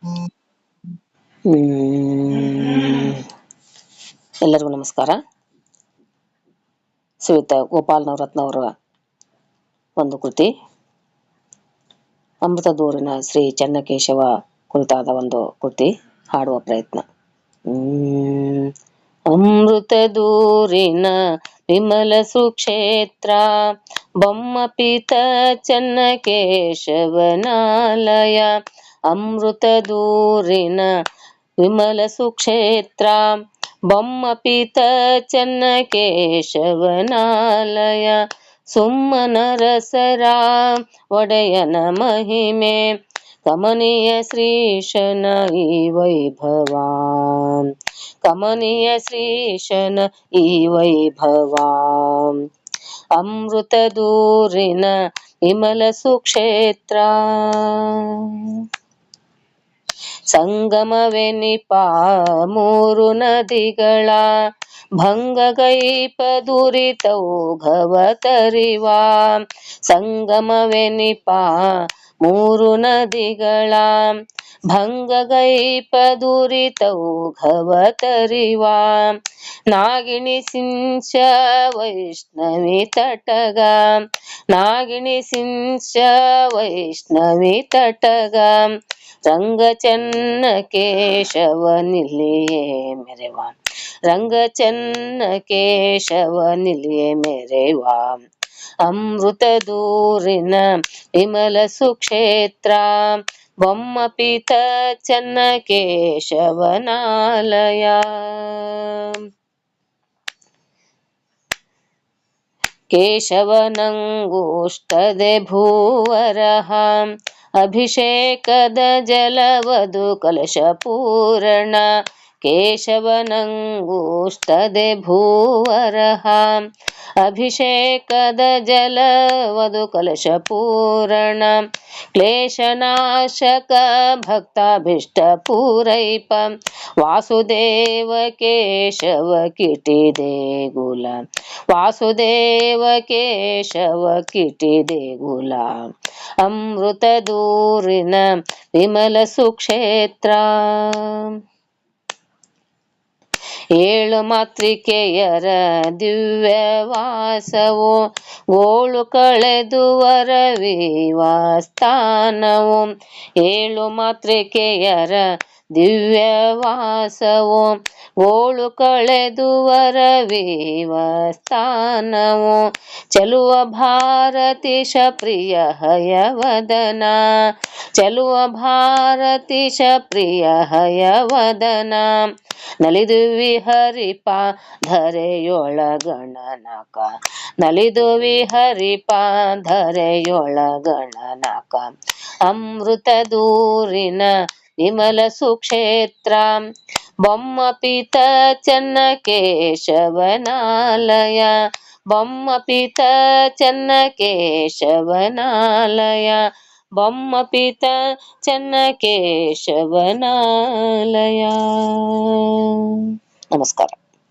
ಹ್ಮ್ ಎಲ್ಲರಿಗೂ ನಮಸ್ಕಾರ. ಶ್ರೀಯುತ ಗೋಪಾಲ್ ನವರತ್ನ ಅವರ ಒಂದು ಕೃತಿ ಅಮೃತದೂರಿನ ಶ್ರೀ ಚನ್ನಕೇಶವ ಕುರಿತಾದ ಒಂದು ಕೃತಿ ಹಾಡುವ ಪ್ರಯತ್ನ. ಅಮೃತದೂರಿನ ವಿಮಲ ಸುಕ್ಷೇತ್ರ ಬೊಮ್ಮಪೀತ ಚನ್ನಕೇಶವನಾಲಯ. ಅಮೃತದೂರಿನ ವಿಮಲ ಸುಕ್ಷೇತ್ರ ಬೊಮ್ಮಪೀತ ಚನ್ನಕೇಶವನಾಲಯ. ಸುಮ್ಮನರಸರ ಒಡೆಯನ ಮಹಿಮೆ ಕಮನೀಯ ಶ್ರೀಶನ ಈ ವೈಭವ. ಕಮನೀಯ ಶ್ರೀಶನ ಈ ವೈಭವ. ಅಮೃತದೂರಿನ ವಿಮಲ ಸುಕ್ಷೇತ್ರ ಸಂಗಮವೆನಿಪ ಮೂರು ನದಿಗಳ ಭಂಗಗೈಪ ದುರಿತೌಘವ ತರಿವ. ಸಂಗಮವೆನಿಪ ಮೂರು ನದಿಗಳ ಭಂಗಗೈಪ ದುರಿತೌಘವ ತರಿವ. ನಾಗಿಣಿ ಸಿಂಚ ವೈಷ್ಣವಿ ತಟಗ. ನಾಗಿಣಿ ಸಿಂಚ ವೈಷ್ಣವಿ ತಟಗ. ರಂಗ ಚನ್ನ ಕೇಶವನಿಲಿಯೇ ಮೆರೆವ. ರಂಗ ಚನ್ನ ಕೇಶವನಿಲಿಯೇ ಮೆರೆವ. ಅಮೃತದೂರಿನ ವಿಮಲ ಸುಕ್ಷೇತ್ರ ಬೊಮ್ಮಪೀತ ಚನ್ನಕೇಶವನಾಲಯ. ಕೇಶವನಂಗುಷ್ಟದೆ ಭೂವರಹ ಅಭಿಷೇಕದ ಜಲವದು ಕಲಶ ಪೂರಣ. ಕೇಶವನಂಗುಷ್ಟದೆ ಭೂವರಹ ಅಭಿಷೇಕದ ಜಲವದು ಕಲಶ ಪೂರಣ. ಕ್ಲೇಶನಾಶಕ ಭಕ್ತಾಭಿಷ್ಟ ಪೂರೈಪ ವಾಸುದೇವ ಕೇಶವ ಕಿಟಿ ದೇಗುಲ. ವಾಸುದೇವ ಕೇಶವ ಕಿಟಿ ದೇಗುಲ. ಅಮೃತದೂರಿನ ವಿಮಲ ಸುಕ್ಷೇತ್ರ ಏಳು ಮಾತೃಕೆಯರ ದಿವ್ಯವಾಸವು ಗೋಳು ಕಳೆದು ವರವೀವ ಸ್ಥಾನವು. ಏಳು ಮಾತೃಕೆಯರ ದಿವ್ಯವಾಸವು ಗೋಳು ಕಳೆದು ವರವೀವ ಸ್ಥಾನವು. ಚಲುವ ಭಾರತೀಶ ಪ್ರಿಯ ಹಯವದನ. ಚಲುವ ಭಾರತೀಶ ಪ್ರಿಯ ಹಯವದನ. ನಲಿದು ವಿಹರಿಪ ಧರೆಯೊಳಗಣನಕ. ನಲಿದು ವಿಹರಿಪ ಧರೆಯೊಳಗಣನಕ. ಅಮೃತದೂರಿನ ವಿಮಲ ಸುಕ್ಷೇತ್ರ ಬೊಮ್ಮಪೀತ ಚನ್ನಕೇಶವನಾಲಯ. ಬೊಮ್ಮಪೀತ ಚನ್ನಕೇಶವನಾಲಯ. ಬೊಮ್ಮಪೀತ ಚನ್ನಕೇಶವನಾಲಯ. ನಮಸ್ಕಾರ.